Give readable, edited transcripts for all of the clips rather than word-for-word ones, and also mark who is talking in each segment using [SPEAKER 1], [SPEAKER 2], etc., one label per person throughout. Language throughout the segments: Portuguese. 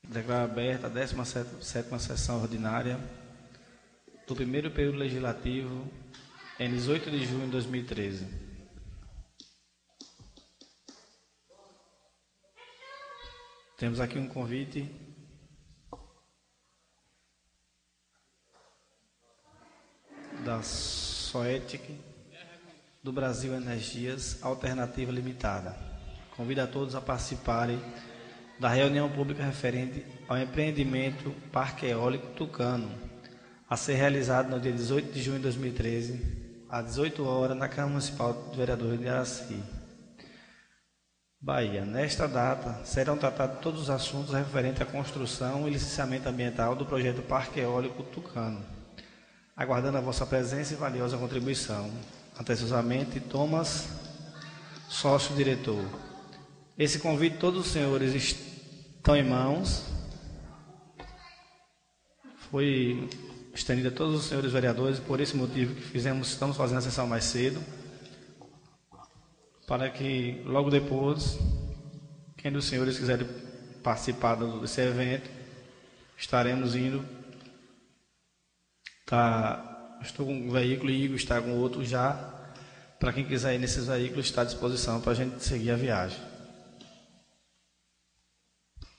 [SPEAKER 1] Declaro aberta a 17ª sessão ordinária do primeiro período legislativo, em 18 de junho de 2013. Temos aqui um convite da Soetic do Brasil Energias Alternativa Limitada. Convido a todos a participarem da reunião pública referente ao empreendimento Parque Eólico Tucano, a ser realizado no dia 18 de junho de 2013, às 18 horas, na Câmara Municipal de Vereadores de Araci, Bahia. Nesta data, serão tratados todos os assuntos referentes à construção e licenciamento ambiental do projeto Parque Eólico Tucano, aguardando a vossa presença e valiosa contribuição. Atenciosamente, Thomas, sócio-diretor. Esse convite, todos os senhores estão em mãos. Foi estendido a todos os senhores vereadores, por esse motivo que estamos fazendo a sessão mais cedo, para que logo depois, quem dos senhores quiser participar desse evento, estaremos indo. Estou com um veículo e Igor está com outro já. Para quem quiser ir nesses veículos, está à disposição para a gente seguir a viagem.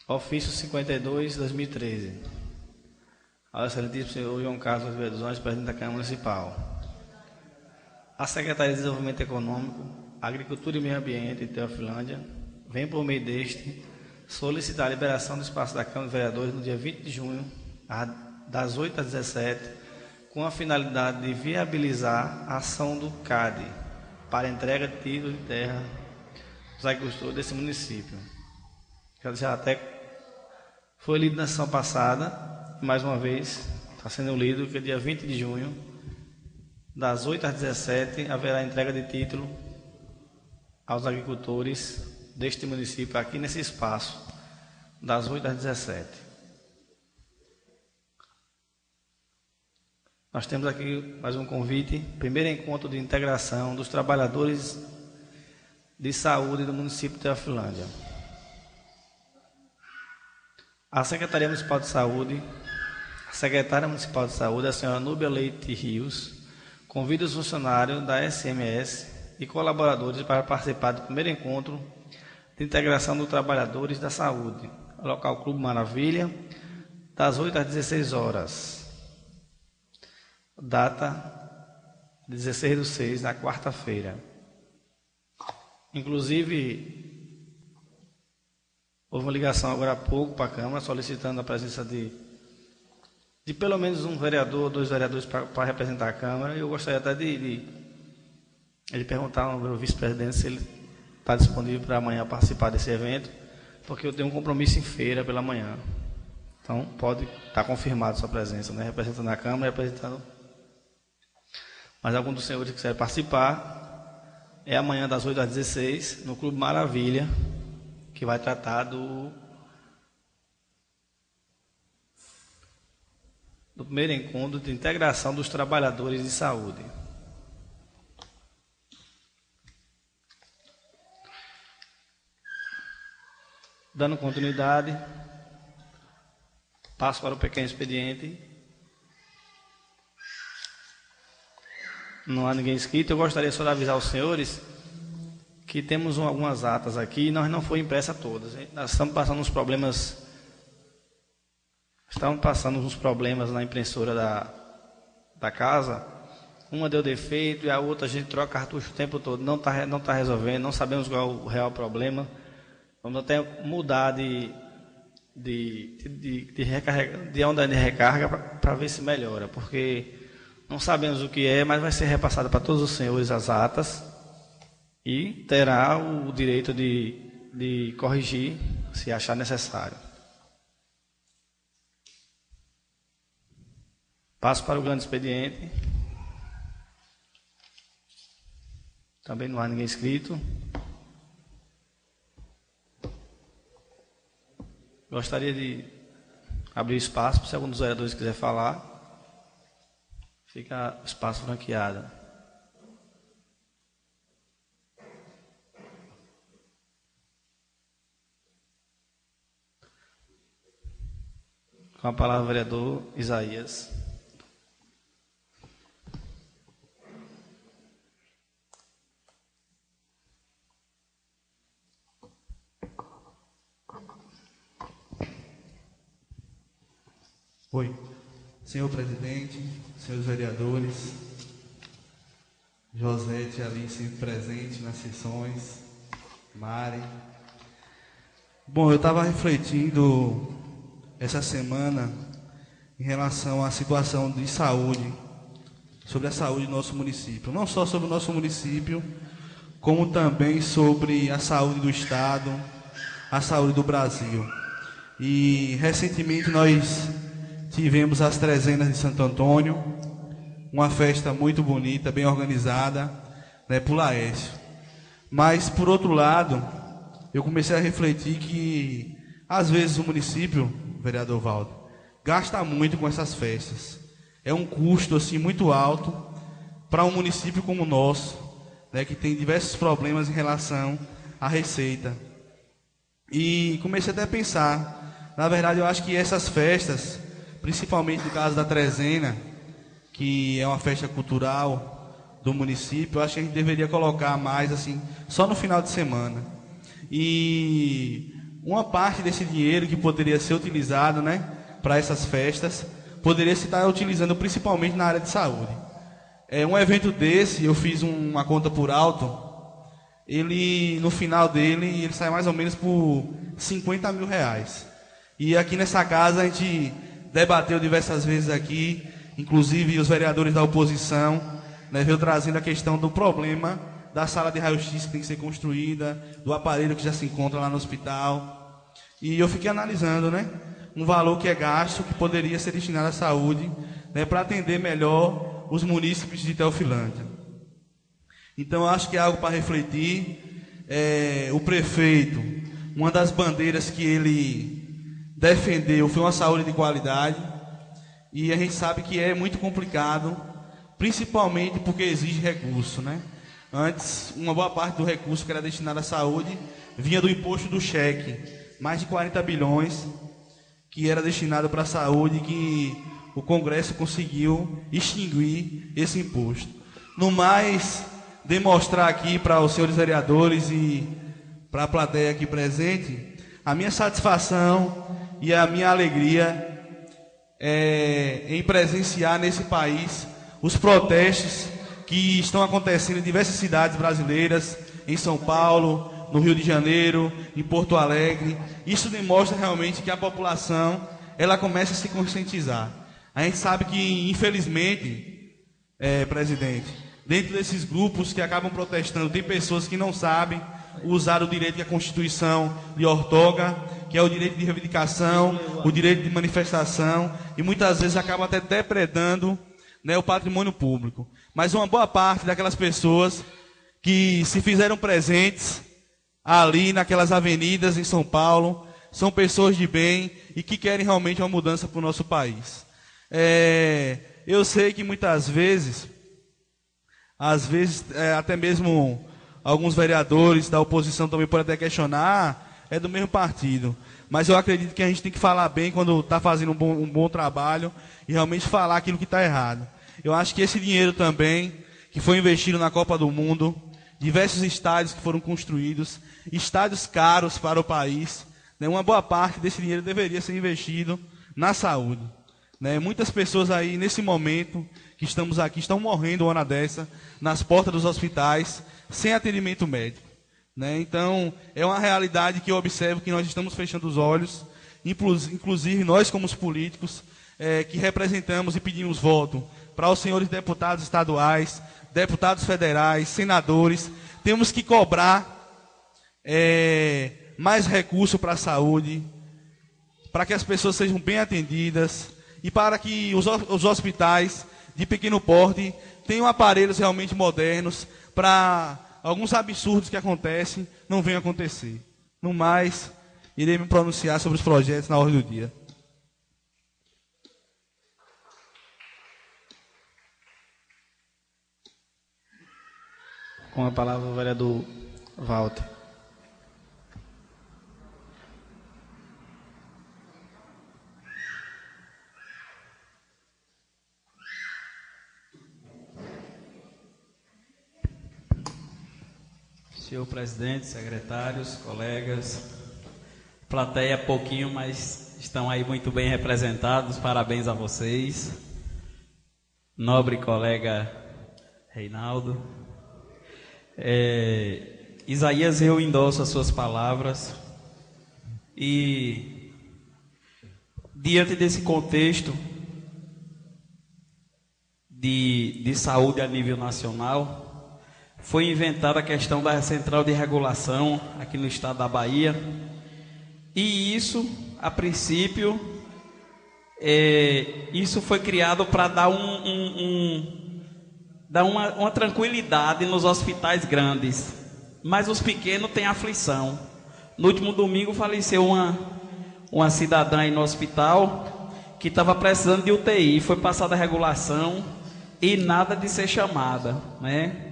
[SPEAKER 1] Ofício 52, 2013. Ao excelentíssimo senhor João Carlos Oliveira dos Anjos, presidente da Câmara Municipal. A Secretaria de Desenvolvimento Econômico, Agricultura e Meio Ambiente de Teofilândia vem, por meio deste, solicitar a liberação do espaço da Câmara de Vereadores no dia 20 de junho, das 8 às 17, com a finalidade de viabilizar a ação do CAD para entrega de título de terra dos agricultores desse município. Já até foi lido na sessão passada, mais uma vez está sendo lido, que é dia 20 de junho, das 8 às 17, haverá entrega de título aos agricultores deste município, aqui nesse espaço, das 8 às 17. Nós temos aqui mais um convite, primeiro encontro de integração dos trabalhadores de saúde do município de Teofilândia. A Secretaria Municipal de Saúde, a Secretária Municipal de Saúde, a senhora Núbia Leite Rios, convida os funcionários da SMS e colaboradores para participar do primeiro encontro de integração dos trabalhadores da saúde, local Clube Maravilha, das 8 às 16 horas. Data 16/6, na quarta-feira. Inclusive, houve uma ligação agora há pouco para a Câmara, solicitando a presença de pelo menos um vereador, 2 vereadores para representar a Câmara. Eu gostaria até de perguntar ao meu vice-presidente se ele está disponível para amanhã participar desse evento, porque eu tenho um compromisso em feira pela manhã. Então, pode estar confirmado sua presença, né? Representando a Câmara, representando. Mas algum dos senhores que quiser participar, é amanhã das 8 às 16, no Clube Maravilha, que vai tratar do primeiro encontro de integração dos trabalhadores de saúde. Dando continuidade, passo para o pequeno expediente. Não há ninguém inscrito. Eu gostaria só de avisar os senhores que temos algumas atas aqui, nós não foi impressa todas. Nós estamos passando uns problemas. Estamos passando uns problemas na impressora da casa. Uma deu defeito e a outra a gente troca cartucho o tempo todo. Não tá resolvendo, não sabemos qual é o real problema. Vamos até mudar de onda de recarga para ver se melhora, porque não sabemos o que é, mas vai ser repassado para todos os senhores as atas e terá o direito de corrigir se achar necessário. Passo para o grande expediente. Também não há ninguém inscrito. Gostaria de abrir espaço para se algum dos vereadores quiser falar. Fica o espaço franqueado. Com a palavra o vereador Isaías.
[SPEAKER 2] Oi, senhor presidente, senhores vereadores, Josete ali sempre presente nas sessões, Mari. Bom, eu estava refletindo essa semana em relação à situação de saúde, sobre a saúde do nosso município. Não só sobre o nosso município, como também sobre a saúde do Estado, a saúde do Brasil. E recentemente nós tivemos as trezenas de Santo Antônio, uma festa muito bonita, bem organizada, né, por Laércio. Mas, por outro lado, eu comecei a refletir que, às vezes, o município, vereador Valdo, gasta muito com essas festas. É um custo assim, muito alto para um município como o nosso, né, que tem diversos problemas em relação à receita. E comecei até a pensar, na verdade, eu acho que essas festas, principalmente no caso da trezena, que é uma festa cultural do município, eu acho que a gente deveria colocar mais assim, só no final de semana. E uma parte desse dinheiro que poderia ser utilizado, né, para essas festas, poderia se estar utilizando principalmente na área de saúde. Um evento desse, eu fiz uma conta por alto, ele, no final dele, ele sai mais ou menos por 50 mil reais. E aqui nessa casa a gente debateu diversas vezes aqui, inclusive os vereadores da oposição, né, veio trazendo a questão do problema da sala de raio-x que tem que ser construída, do aparelho que já se encontra lá no hospital. E eu fiquei analisando, né, um valor que é gasto, que poderia ser destinado à saúde, né, para atender melhor os munícipes de Teofilândia. Então, eu acho que é algo para refletir. O prefeito, uma das bandeiras que ele defendeu foi uma saúde de qualidade, e a gente sabe que é muito complicado, principalmente porque exige recurso, né? Antes, uma boa parte do recurso que era destinado à saúde vinha do imposto do cheque, mais de 40 bilhões que era destinado para a saúde, que o Congresso conseguiu extinguir esse imposto. No mais, demonstrar aqui para os senhores vereadores e para a plateia aqui presente a minha satisfação e a minha alegria em presenciar nesse país os protestos que estão acontecendo em diversas cidades brasileiras, em São Paulo, no Rio de Janeiro, em Porto Alegre. Isso demonstra realmente que a população ela começa a se conscientizar. A gente sabe que, infelizmente, presidente, dentro desses grupos que acabam protestando, tem pessoas que não sabem usar o direito que a Constituição lhe outorga, que é o direito de reivindicação, o direito de manifestação, e muitas vezes acabam até depredando, né, o patrimônio público. Mas uma boa parte daquelas pessoas que se fizeram presentes ali naquelas avenidas em São Paulo são pessoas de bem e que querem realmente uma mudança para o nosso país. Eu sei que muitas vezes, até mesmo alguns vereadores da oposição também podem até questionar, é do mesmo partido. Mas eu acredito que a gente tem que falar bem quando está fazendo um bom trabalho e realmente falar aquilo que está errado. Eu acho que esse dinheiro também, que foi investido na Copa do Mundo, diversos estádios que foram construídos, estádios caros para o país, né, uma boa parte desse dinheiro deveria ser investido na saúde. Né? Muitas pessoas aí, nesse momento que estamos aqui, estão morrendo uma hora dessa, nas portas dos hospitais, sem atendimento médico. Né? Então, é uma realidade que eu observo que nós estamos fechando os olhos, inclusive nós como os políticos, que representamos e pedimos voto para os senhores deputados estaduais, deputados federais, senadores, temos que cobrar mais recursos para a saúde, para que as pessoas sejam bem atendidas e para que os hospitais de pequeno porte tenham aparelhos realmente modernos para alguns absurdos que acontecem não venham acontecer. No mais, irei me pronunciar sobre os projetos na ordem do dia.
[SPEAKER 1] Com a palavra o vereador Walter.
[SPEAKER 3] senhor presidente, secretários, colegas, plateia pouquinho, mas estão aí muito bem representados, parabéns a vocês. Nobre colega Reinaldo. Isaías, eu endosso as suas palavras e, diante desse contexto de saúde a nível nacional, foi inventada a questão da central de regulação aqui no estado da Bahia, e isso, a princípio, isso foi criado para dar uma tranquilidade nos hospitais grandes, mas os pequenos têm aflição. No último domingo faleceu uma cidadã aí no hospital que estava precisando de UTI, foi passada a regulação e nada de ser chamada, né?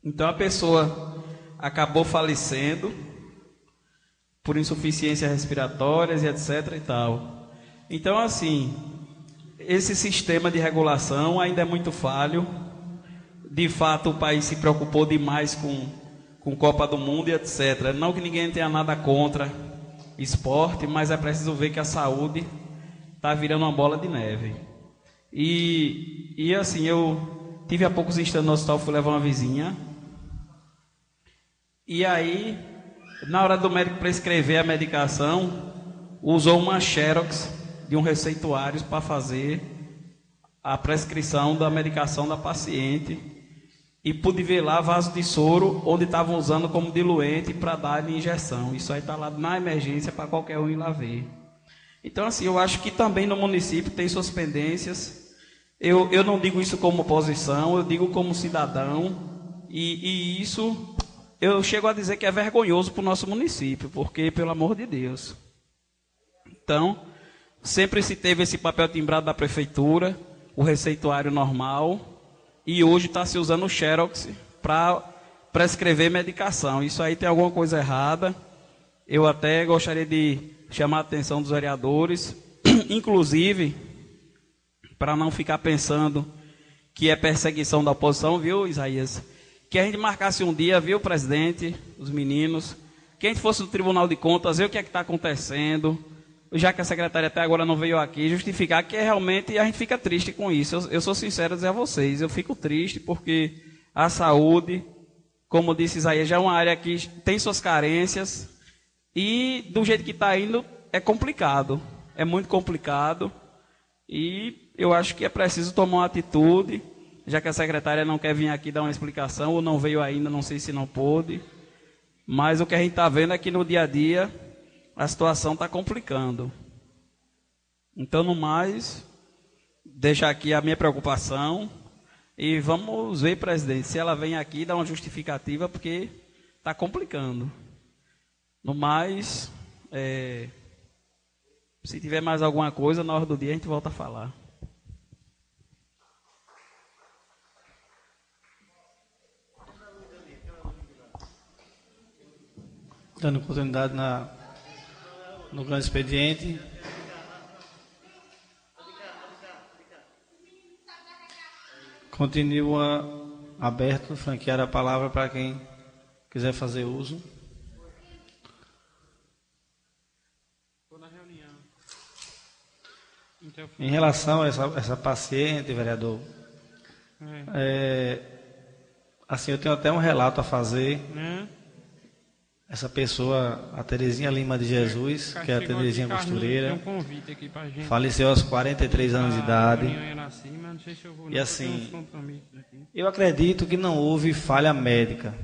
[SPEAKER 3] Então a pessoa acabou falecendo por insuficiência respiratórias e etc e tal. Então, assim, esse sistema de regulação ainda é muito falho. De fato, o país se preocupou demais com Copa do Mundo e etc. Não que ninguém tenha nada contra esporte, mas é preciso ver que a saúde está virando uma bola de neve. E assim, eu tive há poucos instantes no hospital, fui levar uma vizinha. E aí, na hora do médico prescrever a medicação, usou uma xerox de um receituário para fazer a prescrição da medicação da paciente, e pude ver lá vaso de soro onde estavam usando como diluente para dar de injeção. Isso aí está lá na emergência para qualquer um ir lá ver. Então, assim, eu acho que também no município tem suas pendências. Eu não digo isso como oposição, eu digo como cidadão, e isso eu chego a dizer que é vergonhoso para o nosso município, porque, pelo amor de Deus. Então, sempre se teve esse papel timbrado da prefeitura, o receituário normal, e hoje está se usando o xerox para prescrever medicação. Isso aí tem alguma coisa errada. Eu até gostaria de chamar a atenção dos vereadores, inclusive, para não ficar pensando que é perseguição da oposição, viu, Isaías? Que a gente marcasse um dia, viu, presidente, os meninos, que a gente fosse no Tribunal de Contas, ver o que é que está acontecendo, já que a secretária até agora não veio aqui, justificar que realmente a gente fica triste com isso. Eu sou sincero a dizer a vocês, eu fico triste porque a saúde, como disse Isaías, já é uma área que tem suas carências e do jeito que está indo é complicado, é muito complicado, e eu acho que é preciso tomar uma atitude, já que a secretária não quer vir aqui dar uma explicação, ou não veio ainda, não sei se não pôde, mas o que a gente está vendo é que no dia a dia a situação está complicando. Então, no mais, deixar aqui a minha preocupação e vamos ver, presidente, se ela vem aqui dar uma justificativa, porque está complicando. No mais, se tiver mais alguma coisa, na hora do dia a gente volta a falar.
[SPEAKER 1] Dando continuidade no grande expediente. Continua aberto, franquear a palavra para quem quiser fazer uso. Em relação a essa paciente, vereador, assim, eu tenho até um relato a fazer. Essa pessoa, a Terezinha Lima de Jesus, que é a Terezinha Costureira, faleceu aos 43 anos de idade. E assim, eu acredito que não houve falha médica.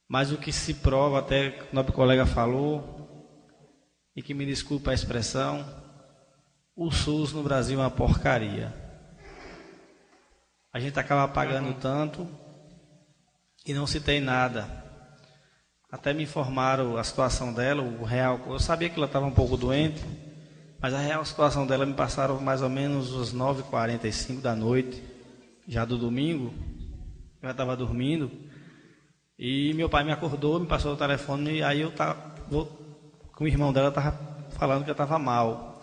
[SPEAKER 1] Mas o que se prova, até que o nosso colega falou, e que me desculpa a expressão, o SUS no Brasil é uma porcaria. A gente acaba pagando tanto e não se tem nada. Até me informaram a situação dela, o real. Eu sabia que ela estava um pouco doente, mas a real situação dela me passaram mais ou menos às 9h45 da noite, já do domingo. Eu já estava dormindo. E meu pai me acordou, me passou o telefone, e aí eu estava com o irmão dela, estava falando que eu estava mal.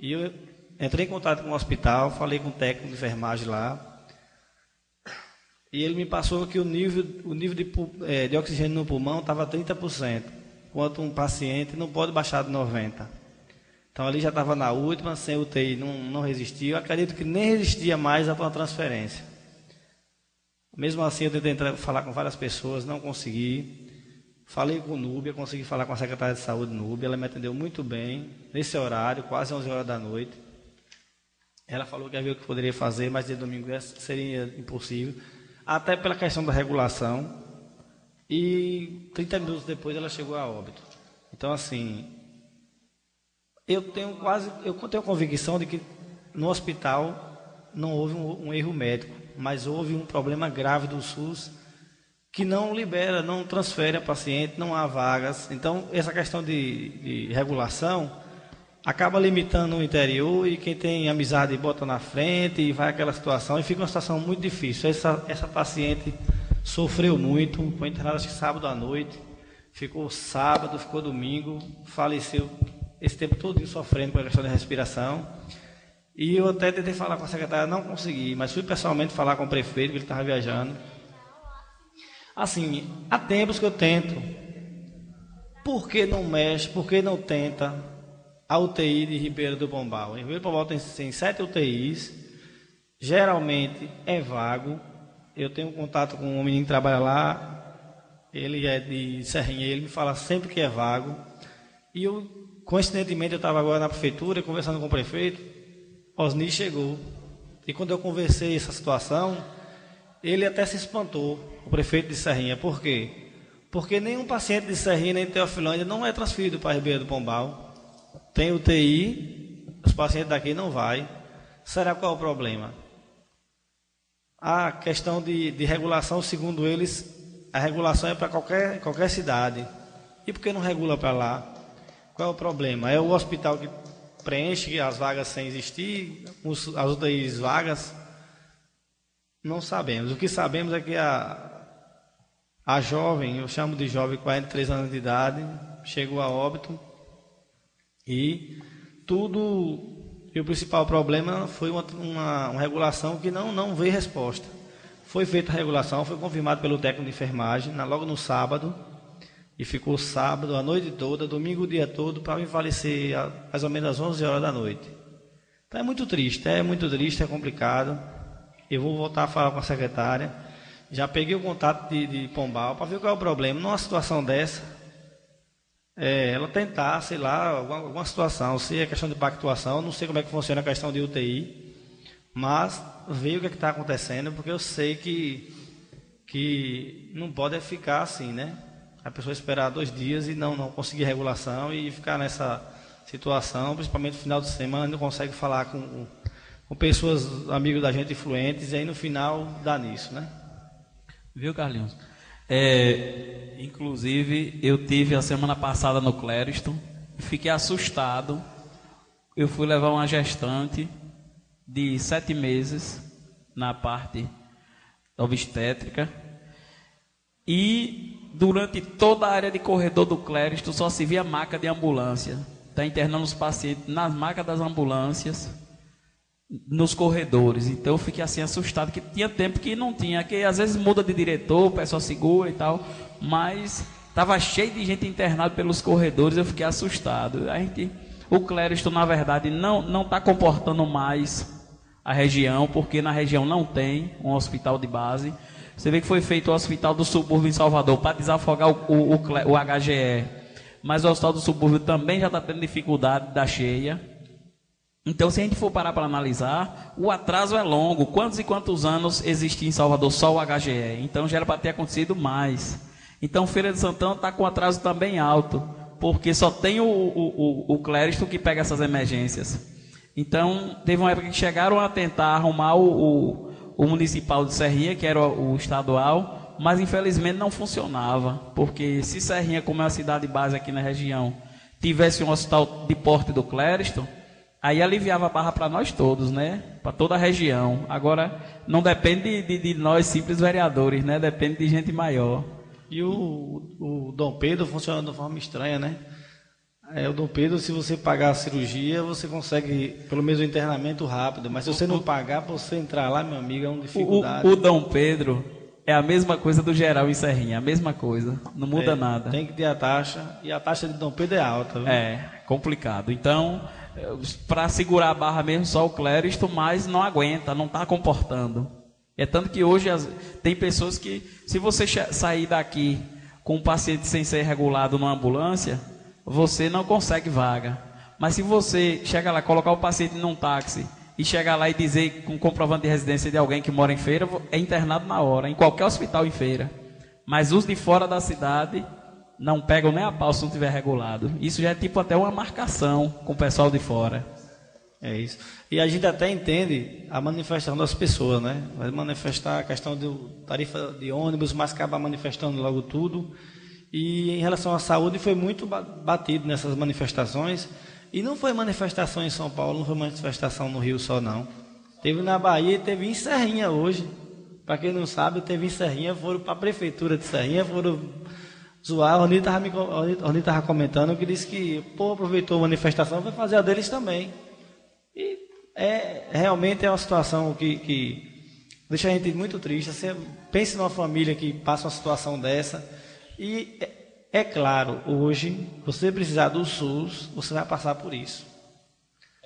[SPEAKER 1] E eu entrei em contato com o hospital, falei com o técnico de enfermagem lá. E ele me passou que o nível de oxigênio no pulmão estava 30%, enquanto um paciente não pode baixar de 90%. Então ali já estava na última, sem UTI, não resistia. Eu acredito que nem resistia mais a uma transferência. Mesmo assim, eu tentei falar com várias pessoas, não consegui. Falei com Núbia, consegui falar com a secretária de saúde Núbia, ela me atendeu muito bem, nesse horário, quase 11 horas da noite. Ela falou que havia o que poderia fazer, mas de domingo seria impossível, até pela questão da regulação. E 30 minutos depois ela chegou a óbito. Então, assim, eu tenho convicção de que no hospital não houve um erro médico, mas houve um problema grave do SUS que não libera, não transfere a paciente, não há vagas. Então, essa questão de regulação acaba limitando o interior e quem tem amizade bota na frente e vai aquela situação e fica uma situação muito difícil. Essa paciente sofreu muito, foi internada acho que sábado à noite, ficou sábado, ficou domingo, faleceu esse tempo todo sofrendo com a questão da respiração. E eu até tentei falar com a secretária, não consegui, mas fui pessoalmente falar com o prefeito, que ele estava viajando. Assim, há tempos que eu tento. Por que não mexe, por que não tenta a UTI de Ribeira do Pombal? Em Ribeira do Pombal tem 7 UTIs, geralmente é vago. Eu tenho contato com um menino que trabalha lá, ele é de Serrinha, ele me fala sempre que é vago. E eu, coincidentemente, eu estava agora na prefeitura, conversando com o prefeito, Osni chegou. E quando eu conversei essa situação, ele até se espantou, o prefeito de Serrinha. Por quê? Porque nenhum paciente de Serrinha nem de Teofilândia não é transferido para Ribeira do Pombal. Tem UTI, os pacientes daqui não vai. Será qual é o problema? A questão de regulação, segundo eles, a regulação é para qualquer cidade. E por que não regula para lá? Qual é o problema? É o hospital que preenche as vagas sem existir, as UTIs vagas? Não sabemos. O que sabemos é que a jovem, eu chamo de jovem, 43 anos de idade, chegou a óbito e o principal problema foi uma regulação que não veio resposta. Foi feita a regulação, foi confirmado pelo técnico de enfermagem, logo no sábado, e ficou sábado a noite toda, domingo o dia todo, para me falecer mais ou menos às 11 horas da noite. Então é muito triste, é complicado. Eu vou voltar a falar com a secretária. Já peguei o contato de Pombal para ver qual é o problema. Numa situação dessa, ela tentar, sei lá, alguma situação, se é questão de pactuação, não sei como é que funciona a questão de UTI, mas ver o que está acontecendo, porque eu sei que não pode ficar assim, né? A pessoa esperar 2 dias e não conseguir regulação e ficar nessa situação, principalmente no final de semana, não consegue falar com pessoas, amigos da gente, influentes, e aí no final dá nisso, né?
[SPEAKER 3] Viu, Carlinhos? Inclusive, eu tive a semana passada no Clériston e fiquei assustado. Eu fui levar uma gestante de 7 meses na parte obstétrica e durante toda a área de corredor do Clériston só se via maca de ambulância. Está internando os pacientes nas macas das ambulâncias, nos corredores. Então eu fiquei assim assustado, que tinha tempo que não tinha, que às vezes muda de diretor, o pessoal segura e tal, mas estava cheio de gente internada pelos corredores. Eu fiquei assustado. O Clériston, na verdade, não está comportando mais a região, porque na região não tem um hospital de base. Você vê que foi feito o hospital do subúrbio em Salvador para desafogar o HGE, mas o hospital do subúrbio também já está tendo dificuldade da cheia. Então, se a gente for parar para analisar, o atraso é longo. Quantos e quantos anos existe em Salvador só o HGE? Então, já era para ter acontecido mais. Então, Feira de Santana está com atraso também alto, porque só tem o Clériston que pega essas emergências. Então, teve uma época que chegaram a tentar arrumar o municipal de Serrinha, que era o estadual, mas infelizmente não funcionava, porque se Serrinha, como é uma cidade base aqui na região, tivesse um hospital de porte do Clériston, aí aliviava a barra para nós todos, né? Para toda a região. Agora, não depende de nós simples vereadores, né? Depende de gente maior.
[SPEAKER 1] E o Dom Pedro funciona de uma forma estranha, né? O Dom Pedro, se você pagar a cirurgia, você consegue pelo menos o internamento rápido, mas se você não pagar, para você entrar lá, meu amigo, é uma dificuldade.
[SPEAKER 3] O Dom Pedro, é a mesma coisa do geral em Serrinha, a mesma coisa, não muda nada.
[SPEAKER 1] Tem que ter a taxa, e a taxa de Dom Pedro é alta. Viu?
[SPEAKER 3] É, complicado. Então, para segurar a barra mesmo, só o cléristo, mas não aguenta, não está comportando. É tanto que hoje tem pessoas que, se você sair daqui com um paciente sem ser regulado numa ambulância, você não consegue vaga. Mas se você chegar lá, colocar o paciente num táxi e chegar lá e dizer com comprovante de residência de alguém que mora em Feira, é internado na hora, em qualquer hospital em Feira. Mas os de fora da cidade não pegam nem a pau se não tiver regulado. Isso já é tipo até uma marcação com o pessoal de fora.
[SPEAKER 1] É isso. E a gente até entende a manifestação das pessoas, né? Vai manifestar a questão de tarifa de ônibus, mas acaba manifestando logo tudo. E em relação à saúde, foi muito batido nessas manifestações. E não foi manifestação em São Paulo, não foi manifestação no Rio só, não. Teve na Bahia e teve em Serrinha hoje. Para quem não sabe, teve em Serrinha, foram para a prefeitura de Serrinha, foram zoar. O Rony estava comentando que disse que o povo aproveitou a manifestação para fazer a deles também. E realmente é uma situação que deixa a gente muito triste. Você pense numa família que passa uma situação dessa e... É claro, hoje, você precisar do SUS, você vai passar por isso.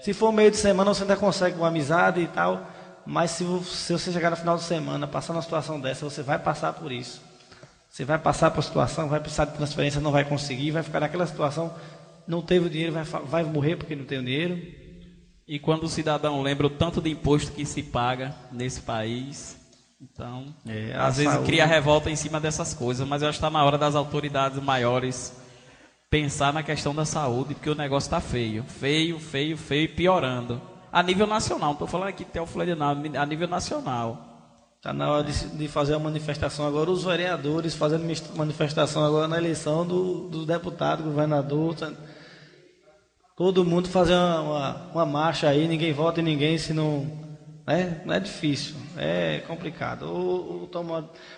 [SPEAKER 1] Se for meio de semana, você ainda consegue uma amizade e tal, mas se você chegar no final de semana, passar numa situação dessa, você vai passar por isso. Você vai passar por a situação, vai precisar de transferência, não vai conseguir, vai ficar naquela situação, não teve o dinheiro, vai morrer porque não tem o dinheiro.
[SPEAKER 3] E quando o cidadão lembra o tanto de imposto que se paga nesse país... Então, às vezes cria revolta em cima dessas coisas, mas eu acho que está na hora das autoridades maiores pensar na questão da saúde, porque o negócio está feio, e piorando. A nível nacional, não estou falando aqui de Teoflândia, não, a nível nacional.
[SPEAKER 1] Está na hora de fazer a manifestação agora, os vereadores fazendo manifestação agora na eleição do deputado, governador, todo mundo fazer uma marcha aí, ninguém vota em ninguém se não... Não é difícil, é complicado.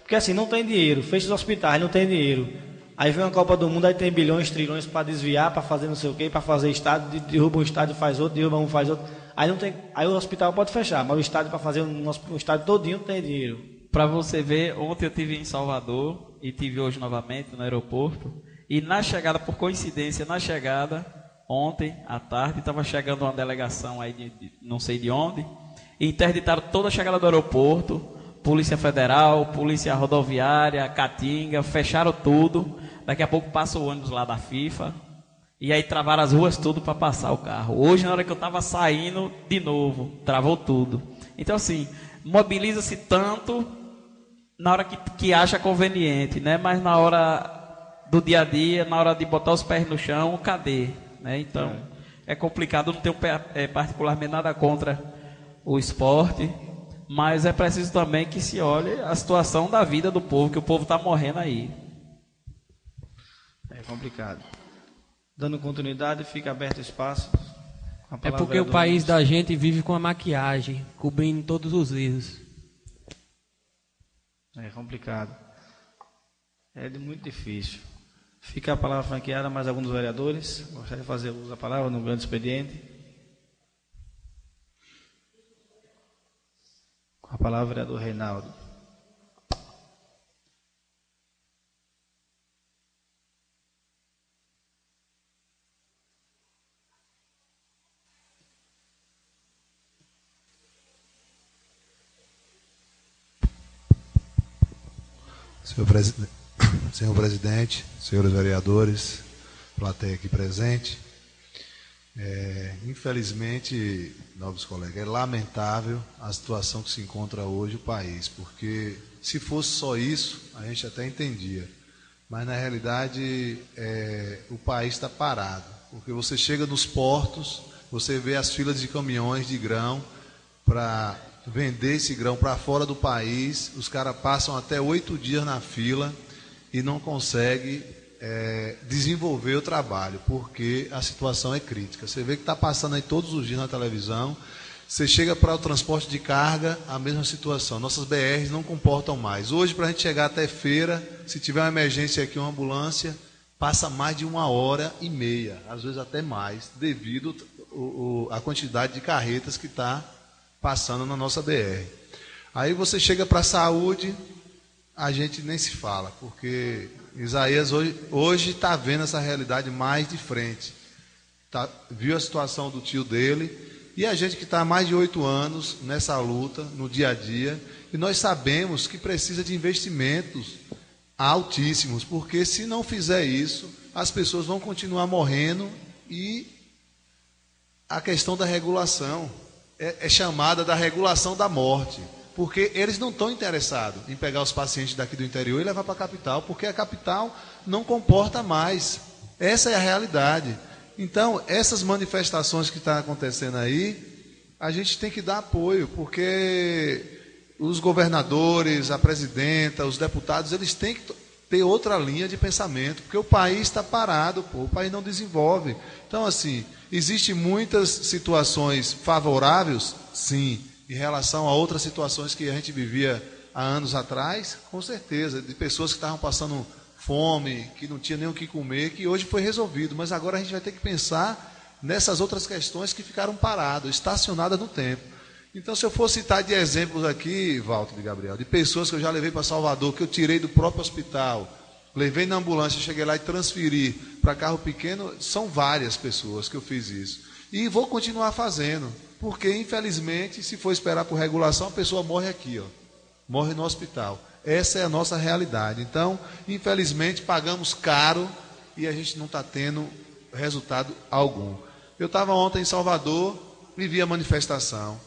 [SPEAKER 1] Porque assim, não tem dinheiro, fecha os hospitais, não tem dinheiro. Aí vem uma Copa do Mundo, aí tem bilhões, trilhões para desviar, para fazer não sei o quê, para fazer estádio, derruba um estádio, faz outro, derruba um, faz outro. Aí o hospital pode fechar, mas o estádio para fazer um estádio todinho não tem dinheiro.
[SPEAKER 3] Para você ver, ontem eu estive em Salvador e estive hoje novamente no aeroporto. E na chegada, por coincidência, ontem à tarde, estava chegando uma delegação aí de não sei de onde. Interditaram toda a chegada do aeroporto, Polícia Federal, Polícia Rodoviária, Caatinga, fecharam tudo. Daqui a pouco passa o ônibus lá da FIFA. E aí travaram as ruas tudo para passar o carro. Hoje, na hora que eu estava saindo, de novo, travou tudo. Então, assim, mobiliza-se tanto na hora que acha conveniente, né? Mas na hora do dia a dia, na hora de botar os pés no chão, cadê? Né? Então, é complicado, não tenho particularmente nada contra o esporte, mas é preciso também que se olhe a situação da vida do povo, que o povo está morrendo aí.
[SPEAKER 1] É complicado. Dando continuidade, fica aberto espaço.
[SPEAKER 4] É porque o país da gente vive com a maquiagem, cobrindo todos os erros.
[SPEAKER 1] É complicado. É muito difícil. Fica a palavra franqueada, mais alguns vereadores. Gostaria de fazer uso da palavra no grande expediente. A palavra é do Reinaldo.
[SPEAKER 5] Senhor presidente, senhores vereadores, plateia aqui presente. Infelizmente, nobres colegas, é lamentável a situação que se encontra hoje o país, porque se fosse só isso, a gente até entendia, mas na realidade o país está parado, porque você chega nos portos, você vê as filas de caminhões de grão para vender esse grão para fora do país, os caras passam até 8 dias na fila e não conseguem desenvolver o trabalho, porque a situação é crítica. Você vê que está passando aí todos os dias na televisão, você chega para o transporte de carga, a mesma situação, nossas BRs não comportam mais. Hoje, para a gente chegar até feira, se tiver uma emergência aqui, uma ambulância, passa mais de 1h30, às vezes até mais, devido à quantidade de carretas que está passando na nossa BR. Aí você chega para a saúde, a gente nem se fala, porque Isaías hoje está vendo essa realidade mais de frente. Viu a situação do tio dele, e a gente que está há mais de 8 anos nessa luta, no dia a dia, e nós sabemos que precisa de investimentos altíssimos, porque se não fizer isso, as pessoas vão continuar morrendo, e a questão da regulação é chamada da regulação da morte, porque eles não estão interessados em pegar os pacientes daqui do interior e levar para a capital, porque a capital não comporta mais. Essa é a realidade. Então, essas manifestações que estão acontecendo aí, a gente tem que dar apoio, porque os governadores, a presidenta, os deputados, eles têm que ter outra linha de pensamento, porque o país está parado, o país não desenvolve. Então, assim, existem muitas situações favoráveis, sim, em relação a outras situações que a gente vivia há anos atrás, com certeza, de pessoas que estavam passando fome, que não tinha nem o que comer, que hoje foi resolvido, mas agora a gente vai ter que pensar nessas outras questões que ficaram paradas, estacionadas no tempo. Então, se eu for citar de exemplos aqui, Walter e Gabriel, de pessoas que eu já levei para Salvador, que eu tirei do próprio hospital, levei na ambulância, cheguei lá e transferi para carro pequeno, são várias pessoas que eu fiz isso. E vou continuar fazendo, porque, infelizmente, se for esperar por regulação, a pessoa morre aqui, ó, morre no hospital. Essa é a nossa realidade. Então, infelizmente, pagamos caro e a gente não está tendo resultado algum. Eu estava ontem em Salvador e vi a manifestação.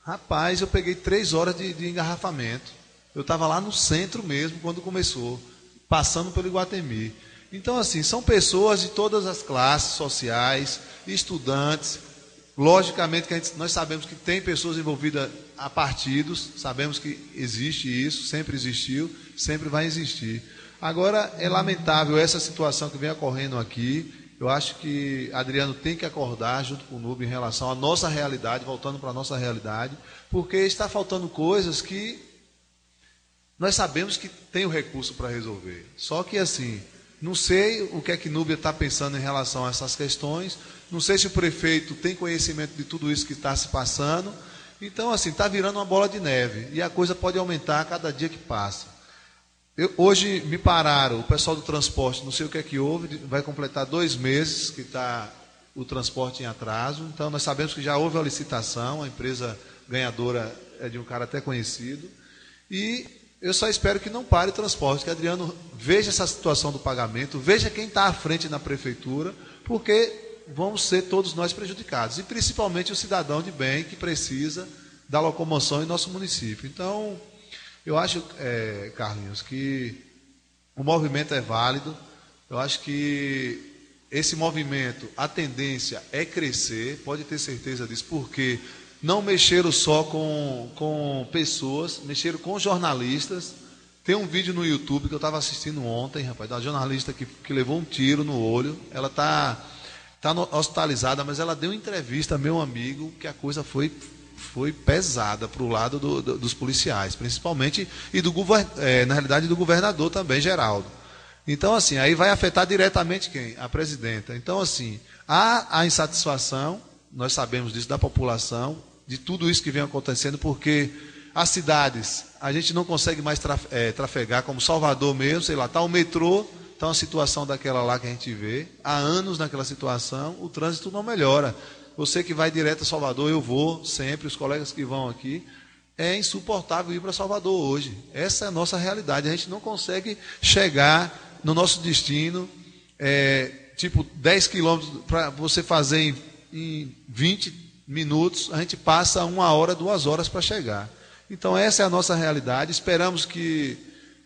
[SPEAKER 5] Rapaz, eu peguei 3 horas de engarrafamento. Eu estava lá no centro mesmo, quando começou, passando pelo Iguatemi. Então, assim, são pessoas de todas as classes sociais, estudantes. Logicamente que nós sabemos que tem pessoas envolvidas a partidos, sabemos que existe isso, sempre existiu, sempre vai existir. Agora, é lamentável essa situação que vem ocorrendo aqui. Eu acho que Adriano tem que acordar junto com o Nube em relação à nossa realidade, voltando para a nossa realidade, porque está faltando coisas que nós sabemos que tem o recurso para resolver. Só que assim, não sei o que é que Núbia está pensando em relação a essas questões, não sei se o prefeito tem conhecimento de tudo isso que está se passando. Então, assim, está virando uma bola de neve e a coisa pode aumentar a cada dia que passa. Hoje me pararam, o pessoal do transporte, não sei o que é que houve, vai completar 2 meses que está o transporte em atraso. Então, nós sabemos que já houve a licitação, a empresa ganhadora é de um cara até conhecido. E eu só espero que não pare o transporte, que Adriano veja essa situação do pagamento, veja quem está à frente na prefeitura, porque vamos ser todos nós prejudicados, e principalmente o cidadão de bem que precisa da locomoção em nosso município. Então, eu acho, Carlinhos, que o movimento é válido, eu acho que esse movimento, a tendência é crescer, pode ter certeza disso, porque não mexeram só com pessoas, mexeram com jornalistas. Tem um vídeo no YouTube que eu estava assistindo ontem, rapaz, da jornalista que levou um tiro no olho, ela está hospitalizada, mas ela deu uma entrevista, meu amigo, que a coisa foi pesada para o lado dos policiais, principalmente, e na realidade do governador também, Geraldo. Então, assim, aí vai afetar diretamente quem? A presidenta. Então, assim, há a insatisfação, nós sabemos disso, da população, de tudo isso que vem acontecendo, porque as cidades, a gente não consegue mais trafegar, como Salvador mesmo, sei lá, está o metrô, está uma situação daquela lá que a gente vê, há anos naquela situação, o trânsito não melhora. Você que vai direto a Salvador, eu vou sempre, os colegas que vão aqui, é insuportável ir para Salvador hoje. Essa é a nossa realidade, a gente não consegue chegar no nosso destino, tipo 10 quilômetros para você fazer em 20 minutos, a gente passa 1 hora, 2 horas para chegar. Então essa é a nossa realidade, esperamos que,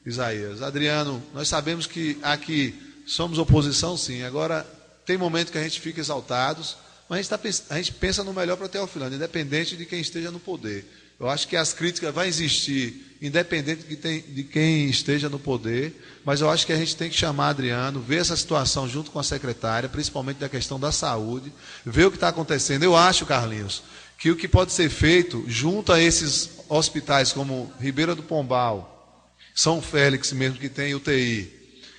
[SPEAKER 5] Isaías, Adriano, nós sabemos que aqui somos oposição sim, agora tem momento que a gente fica exaltados, mas a gente pensa no melhor para Teofilândia, independente de quem esteja no poder. Eu acho que as críticas vão existir, independente de quem esteja no poder, mas eu acho que a gente tem que chamar Adriano, ver essa situação junto com a secretária, principalmente da questão da saúde, ver o que está acontecendo. Eu acho, Carlinhos, que o que pode ser feito junto a esses hospitais como Ribeira do Pombal, São Félix mesmo, que tem UTI,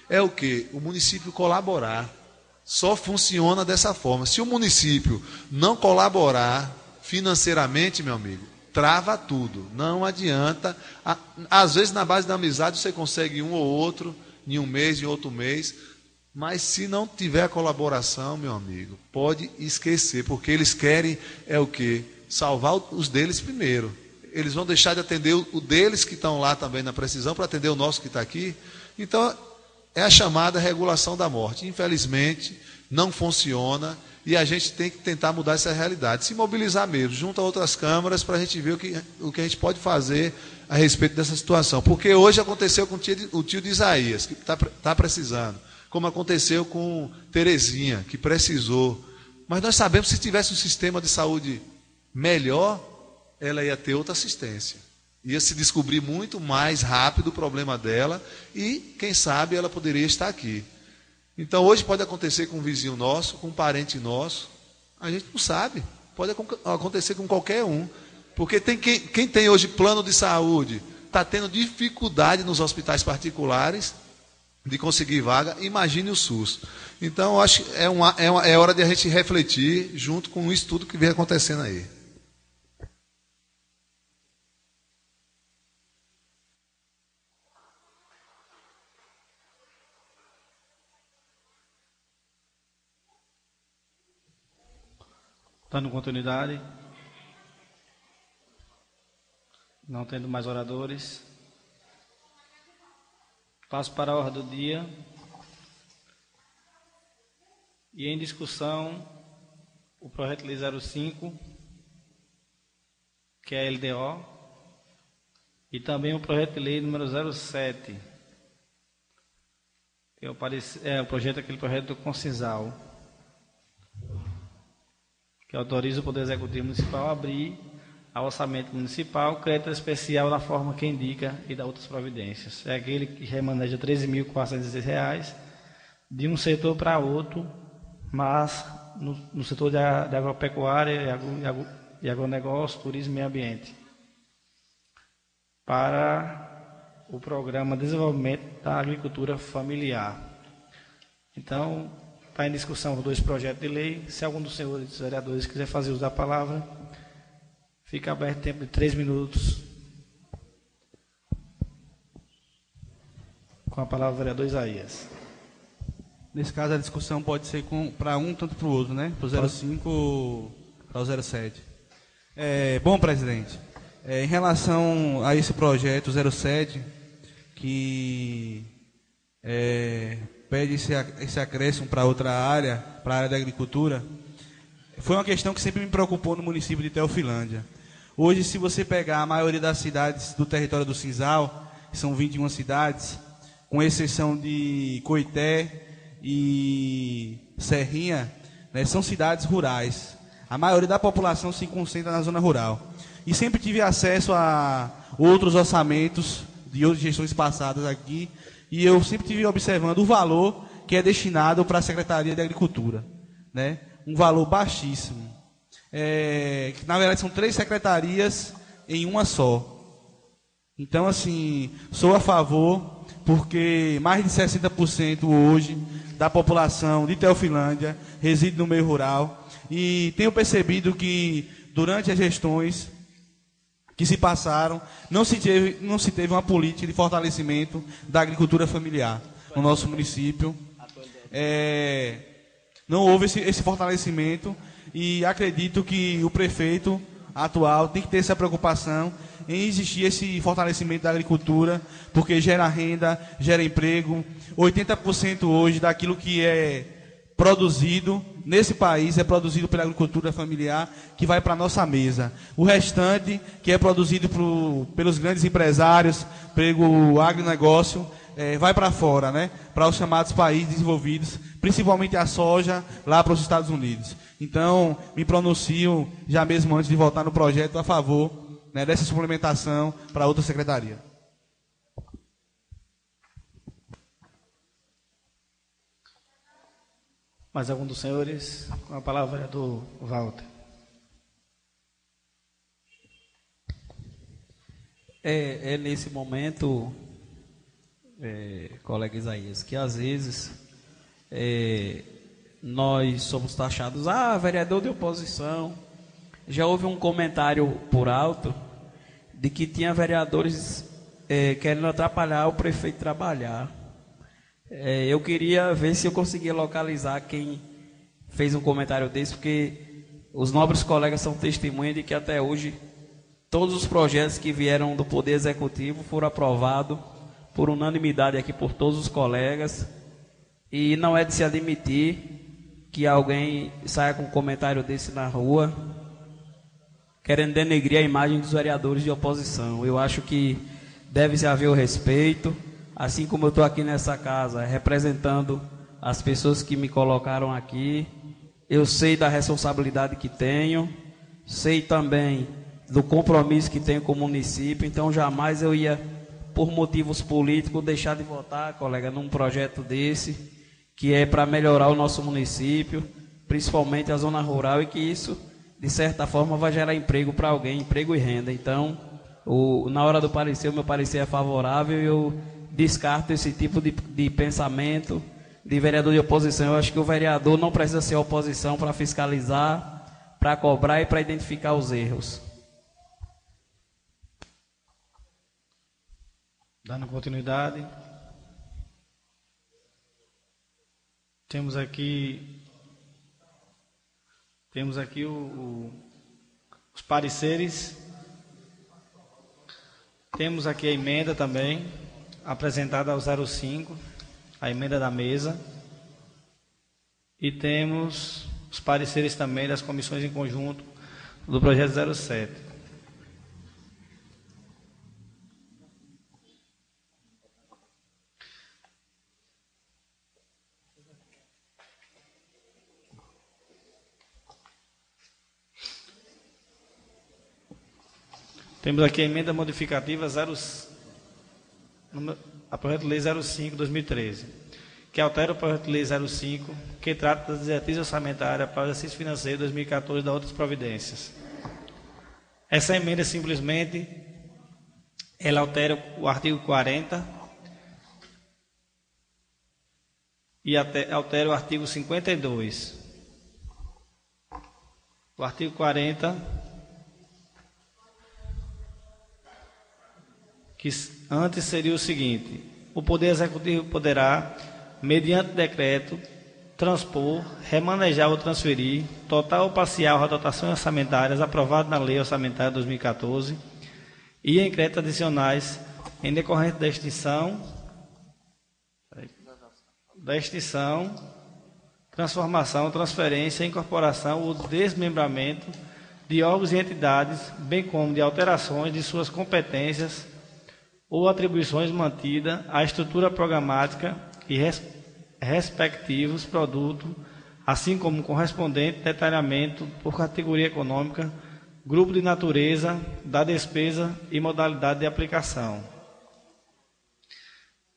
[SPEAKER 5] é o quê? O município colaborar. Só funciona dessa forma. Se o município não colaborar financeiramente, meu amigo, trava tudo. Não adianta. Às vezes, na base da amizade, você consegue um ou outro, em um mês, em outro mês. Mas se não tiver a colaboração, meu amigo, pode esquecer. Porque eles querem o quê? Salvar os deles primeiro. Eles vão deixar de atender o deles que estão lá também na precisão para atender o nosso que está aqui. Então, é a chamada regulação da morte. Infelizmente, não funciona. E a gente tem que tentar mudar essa realidade, se mobilizar mesmo, junto a outras câmaras, para a gente ver o que a gente pode fazer a respeito dessa situação. Porque hoje aconteceu com o tio de Isaías, que está precisando, como aconteceu com Terezinha, que precisou. Mas nós sabemos que se tivesse um sistema de saúde melhor, ela ia ter outra assistência. Ia se descobrir muito mais rápido o problema dela e, quem sabe, ela poderia estar aqui. Então, hoje pode acontecer com um vizinho nosso, com um parente nosso. A gente não sabe. Pode acontecer com qualquer um. Porque quem tem hoje plano de saúde está tendo dificuldade nos hospitais particulares de conseguir vaga. Imagine o SUS. Então, eu acho que é hora de a gente refletir junto com o estudo que vem acontecendo aí.
[SPEAKER 1] Dando continuidade. Não tendo mais oradores. Passo para a ordem do dia. E em discussão, o projeto de lei 05, que é a LDO, e também o projeto de lei número 07, que aquele projeto do Concisal, que autoriza o Poder Executivo Municipal a abrir ao orçamento municipal crédito especial na forma que indica e dá outras providências. É aquele que remaneja R$ 13.416 de um setor para outro, mas no setor de agropecuária e agronegócio, turismo e meio ambiente, para o programa de desenvolvimento da agricultura familiar. Então, está em discussão os dois projetos de lei. Se algum dos senhores vereadores quiser fazer uso da palavra, fica aberto tempo de 3 minutos. Com a palavra o vereador Isaías.
[SPEAKER 2] Nesse caso, a discussão pode ser para um, tanto para o outro, né? Para o 05 para o 07. Bom, presidente, em relação a esse projeto 07, que pede esse acréscimo para outra área, para a área da agricultura, foi uma questão que sempre me preocupou no município de Teofilândia. Hoje, se você pegar a maioria das cidades do território do Cinzal, que são 21 cidades, com exceção de Coité e Serrinha, né, são cidades rurais. A maioria da população se concentra na zona rural. E sempre tive acesso a outros orçamentos de outras gestões passadas aqui, e eu sempre tive observando o valor que é destinado para a Secretaria de Agricultura, né? Um valor baixíssimo. Que, na verdade, são 3 secretarias em uma só. Então, assim, sou a favor, porque mais de 60% hoje da população de Teofilândia reside no meio rural, e tenho percebido que durante as gestões que se passaram, não se teve uma política de fortalecimento da agricultura familiar no nosso município. Não houve esse fortalecimento, e acredito que o prefeito atual tem que ter essa preocupação em existir esse fortalecimento da agricultura, porque gera renda, gera emprego. 80% hoje daquilo que é produzido nesse país é produzido pela agricultura familiar, que vai para a nossa mesa. O restante, que é produzido pelos grandes empresários, pelo agronegócio, vai para fora, né? Para os chamados países desenvolvidos, principalmente a soja, lá para os Estados Unidos. Então, me pronuncio, já mesmo antes de votar no projeto, a favor, né, dessa suplementação para outra secretaria.
[SPEAKER 1] Mais algum dos senhores? Com a palavra do Walter.
[SPEAKER 3] Nesse momento, colega Isaías, que às vezes nós somos taxados, vereador de oposição, já houve um comentário por alto de que tinha vereadores querendo atrapalhar o prefeito trabalhar. Eu queria ver se eu conseguia localizar quem fez um comentário desse, porque os nobres colegas são testemunhas de que até hoje todos os projetos que vieram do Poder Executivo foram aprovados por unanimidade aqui por todos os colegas, e não é de se admitir que alguém saia com um comentário desse na rua, querendo denegrir a imagem dos vereadores de oposição. Eu acho que deve-se haver o respeito, assim como eu estou aqui nessa casa representando as pessoas que me colocaram aqui. Eu sei da responsabilidade que tenho, sei também do compromisso que tenho com o município, então jamais eu ia, por motivos políticos, deixar de votar, colega, num projeto desse, que é para melhorar o nosso município, principalmente a zona rural, e que isso, de certa forma, vai gerar emprego para alguém, emprego e renda. Então, na hora do parecer, o meu parecer é favorável, e eu descarto esse tipo de pensamento de vereador de oposição. Eu acho que o vereador não precisa ser oposição para fiscalizar, para cobrar e para identificar os erros.
[SPEAKER 1] Dando continuidade, temos aqui os pareceres, temos aqui a emenda também, apresentada ao 05, a emenda da mesa, e temos os pareceres também das comissões em conjunto do projeto 07. Temos aqui a emenda modificativa a projeto de lei 05/2013, que altera o projeto de lei 05, que trata das diretrizes orçamentárias para o exercício financeiro 2014 e das outras providências. Essa emenda simplesmente ela altera o artigo 40 e altera o artigo 52. O artigo 40, que antes seria o seguinte: o Poder Executivo poderá, mediante decreto, transpor, remanejar ou transferir, total ou parcial, as dotações orçamentárias aprovadas na Lei Orçamentária 2014 e em créditos adicionais em decorrente da extinção, transformação, transferência, incorporação ou desmembramento de órgãos e entidades, bem como de alterações de suas competências ou atribuições mantidas à estrutura programática e respectivos produtos, assim como correspondente detalhamento por categoria econômica, grupo de natureza da despesa e modalidade de aplicação.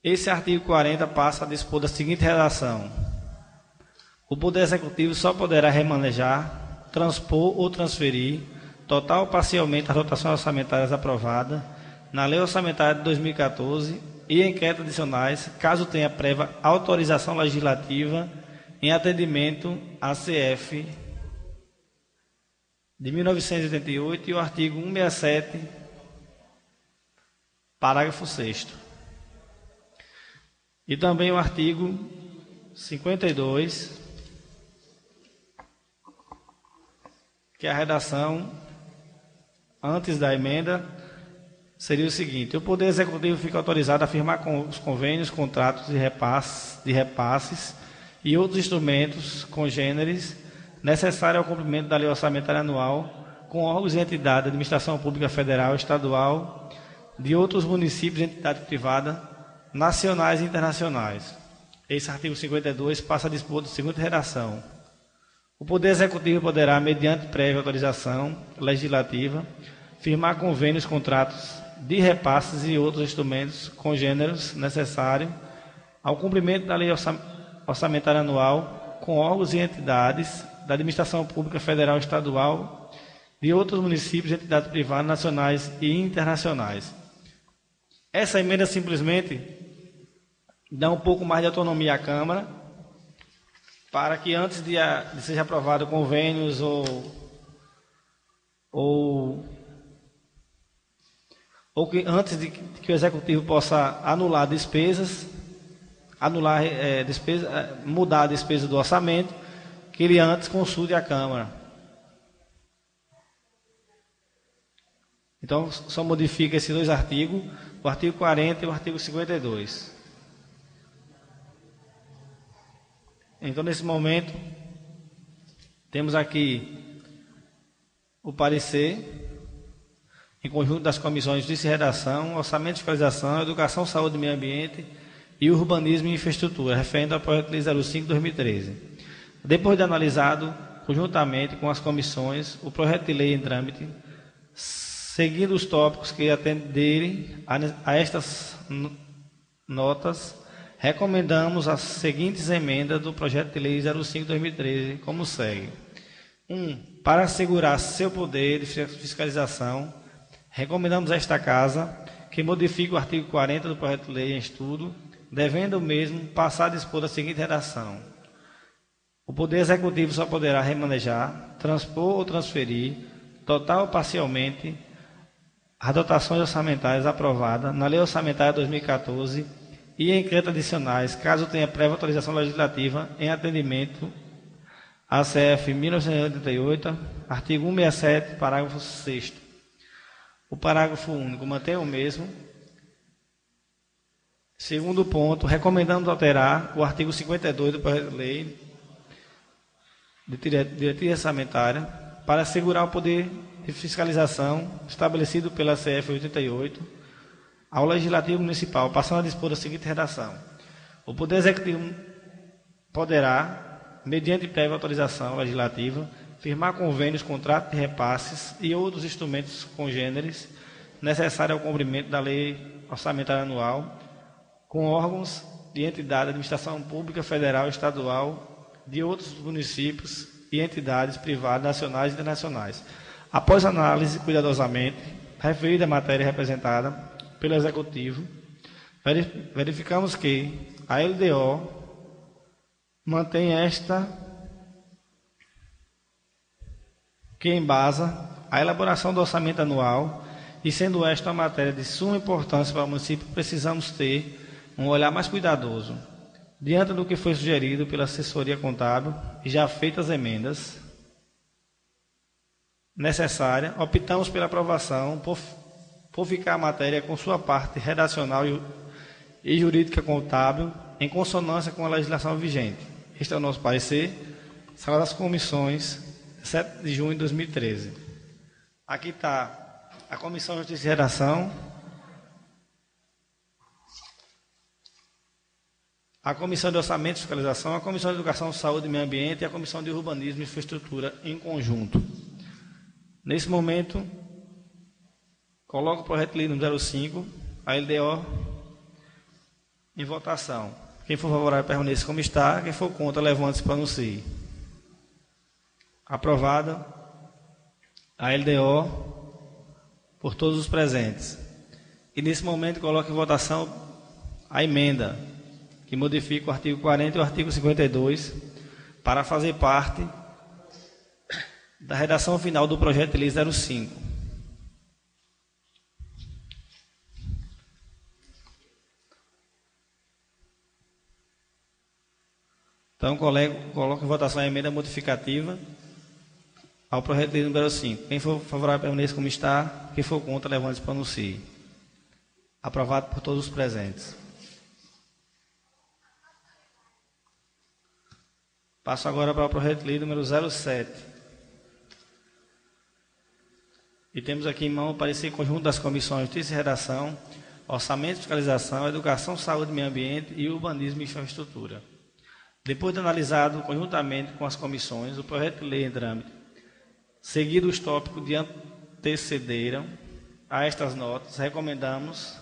[SPEAKER 1] Esse artigo 40 passa a dispor da seguinte redação: o Poder Executivo só poderá remanejar, transpor ou transferir, total ou parcialmente, as dotações orçamentárias aprovadas na Lei Orçamentária de 2014 e em créditos adicionais, caso tenha prévia autorização legislativa em atendimento à CF de 1988 e o artigo 167, parágrafo 6º. E também o artigo 52, que é a redação antes da emenda seria o seguinte: o Poder Executivo fica autorizado a firmar com os convênios, contratos de repasses e outros instrumentos congêneres necessários ao cumprimento da Lei Orçamentária Anual com órgãos e entidades da Administração Pública Federal, Estadual, de outros municípios e entidades privadas, nacionais e internacionais. Esse artigo 52 passa a dispor da seguinte redação: o Poder Executivo poderá, mediante prévia autorização legislativa, firmar convênios, contratos de repasses e outros instrumentos congêneros necessários ao cumprimento da Lei Orçamentária Anual com órgãos e entidades da Administração Pública Federal, Estadual, de outros municípios e entidades privadas, nacionais e internacionais. Essa emenda simplesmente dá um pouco mais de autonomia à Câmara para que, antes de seja aprovado convênios ou ou que antes de que o Executivo possa anular despesas, mudar a despesa do orçamento, que ele antes consulte a Câmara. Então, só modifica esses dois artigos, o artigo 40 e o artigo 52. Então, nesse momento, temos aqui o parecer em conjunto das comissões de Justiça e Redação, Orçamento e Fiscalização, Educação, Saúde e Meio Ambiente e Urbanismo e Infraestrutura, referente ao projeto de lei 05/2013. Depois de analisado conjuntamente com as comissões o projeto de lei em trâmite, seguindo os tópicos que atenderem a estas notas, recomendamos as seguintes emendas do projeto de lei 05/2013, como segue. 1. Para assegurar seu poder de fiscalização, recomendamos a esta Casa que modifique o artigo 40 do projeto de lei em estudo, devendo o mesmo passar a dispor da seguinte redação. O Poder Executivo só poderá remanejar, transpor ou transferir, total ou parcialmente, as dotações orçamentárias aprovadas na Lei Orçamentária 2014 e em créditos adicionais, caso tenha prévia autorização legislativa em atendimento a CF 1988, artigo 167, parágrafo 6º. O parágrafo único mantém o mesmo. Segundo ponto, recomendamos alterar o artigo 52 do projeto de lei de diretriz orçamentária para assegurar o poder de fiscalização estabelecido pela CF 88 ao Legislativo Municipal, passando a dispor da seguinte redação. O Poder Executivo poderá, mediante prévia autorização legislativa, firmar convênios, contratos de repasses e outros instrumentos congêneres necessários ao cumprimento da Lei Orçamentária Anual com órgãos e entidades de administração pública federal e estadual de outros municípios e entidades privadas nacionais e internacionais. Após análise cuidadosamente referida à matéria representada pelo Executivo, verificamos que a LDO mantém que embasa a elaboração do orçamento anual e, sendo esta uma matéria de suma importância para o município, precisamos ter um olhar mais cuidadoso. Diante do que foi sugerido pela assessoria contábil e já feitas emendas necessárias, optamos pela aprovação por ficar a matéria com sua parte redacional e jurídica contábil em consonância com a legislação vigente. Este é o nosso parecer, sala das comissões, 7 de junho de 2013. Aqui está a Comissão de Justiça e Redação, a Comissão de Orçamento e Fiscalização, a Comissão de Educação, Saúde e Meio Ambiente e a Comissão de Urbanismo e Infraestrutura em conjunto. Nesse momento, coloco o projeto de lei número 05, a LDO, em votação. Quem for favorável permaneça como está, quem for contra, levante-se e pronuncie. Aprovada a LDO por todos os presentes. E nesse momento coloco em votação a emenda que modifica o artigo 40 e o artigo 52 para fazer parte da redação final do projeto de lei 05. Então, coloco em votação a emenda modificativa ao projeto de lei número 5. Quem for favorável permaneça como está, quem for contra, levante-se e pronuncie. Aprovado por todos os presentes. Passo agora para o projeto de lei número 07. E temos aqui em mão o parecer conjunto das comissões de Justiça e Redação, Orçamento e Fiscalização, Educação, Saúde e Meio Ambiente e Urbanismo e Infraestrutura. Depois de analisado conjuntamente com as comissões o projeto de lei em trâmite, seguido os tópicos que antecederam a estas notas, recomendamos,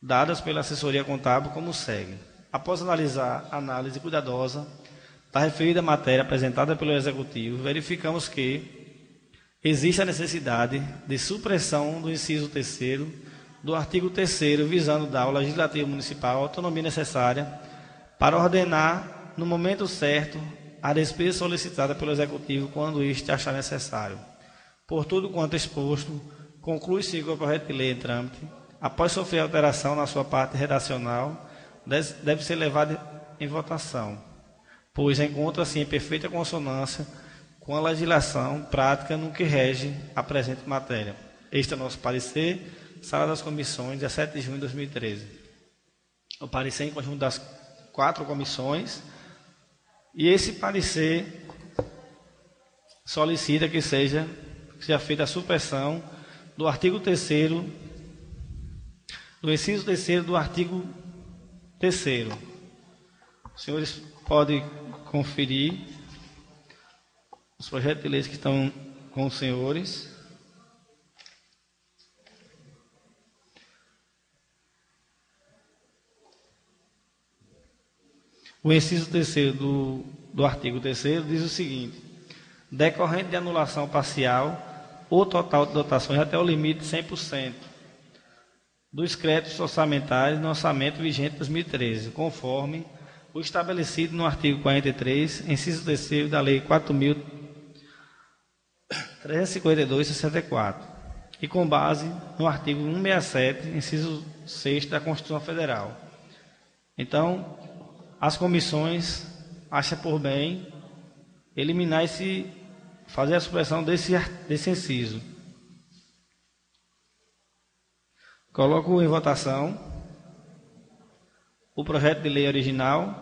[SPEAKER 1] dadas pela assessoria contábil, como segue. Após analisar a análise cuidadosa da referida matéria apresentada pelo Executivo, verificamos que existe a necessidade de supressão do inciso 3º do artigo 3º, visando dar ao Legislativo Municipal a autonomia necessária para ordenar, no momento certo, a despesa solicitada pelo Executivo quando este achar necessário. Por tudo quanto exposto, conclui-se que o projeto de lei em trâmite, após sofrer alteração na sua parte redacional, deve ser levado em votação, pois encontra-se em perfeita consonância com a legislação prática no que rege a presente matéria. Este é o nosso parecer, Sala das Comissões, 17 de junho de 2013. O parecer em conjunto das 4 comissões, e esse parecer solicita que seja feita a supressão do artigo 3º, do inciso 3º do artigo 3º. Os senhores podem conferir os projetos de leis que estão com os senhores. O inciso 3º do artigo 3º diz o seguinte: decorrente de anulação parcial ou total de dotações até o limite de 100% dos créditos orçamentários no orçamento vigente de 2013, conforme o estabelecido no artigo 43, inciso 3º da Lei 4.352/64, e com base no artigo 167, inciso 6 da Constituição Federal. Então, as comissões acham por bem eliminar fazer a supressão desse inciso. Coloco em votação o projeto de lei original.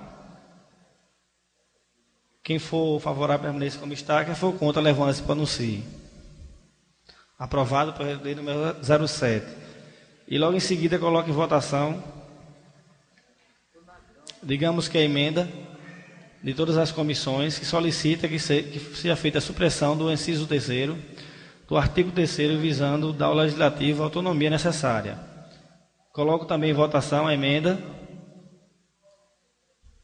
[SPEAKER 1] Quem for favorável permaneça como está, quem for contra levante-se para anuncie. Aprovado o projeto de lei número 07. E logo em seguida coloco em votação, digamos que a emenda de todas as comissões que solicita que seja feita a supressão do inciso 3º do artigo 3º, visando dar ao legislativo a autonomia necessária. Coloco também em votação a emenda.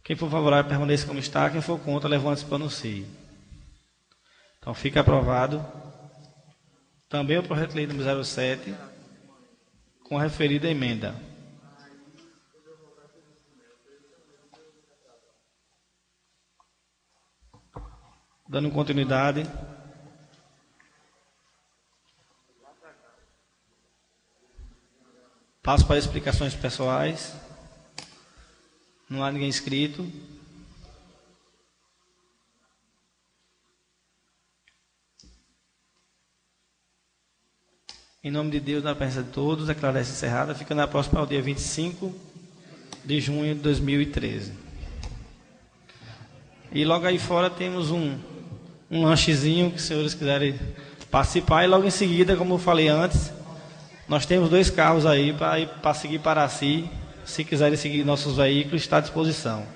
[SPEAKER 1] Quem for favorável permaneça como está, quem for contra levante-se para anuncie. Então fica aprovado também o projeto de lei número 07 com a referida emenda. Dando continuidade. Passo para explicações pessoais. Não há ninguém inscrito. Em nome de Deus, na presença de todos, declaro essa encerrada. Fica na próxima ao dia 25 de junho de 2013. E logo aí fora temos um lanchezinho que os senhores quiserem participar. E logo em seguida, como eu falei antes, nós temos 2 carros aí para seguir para si. Se quiserem seguir nossos veículos, está à disposição.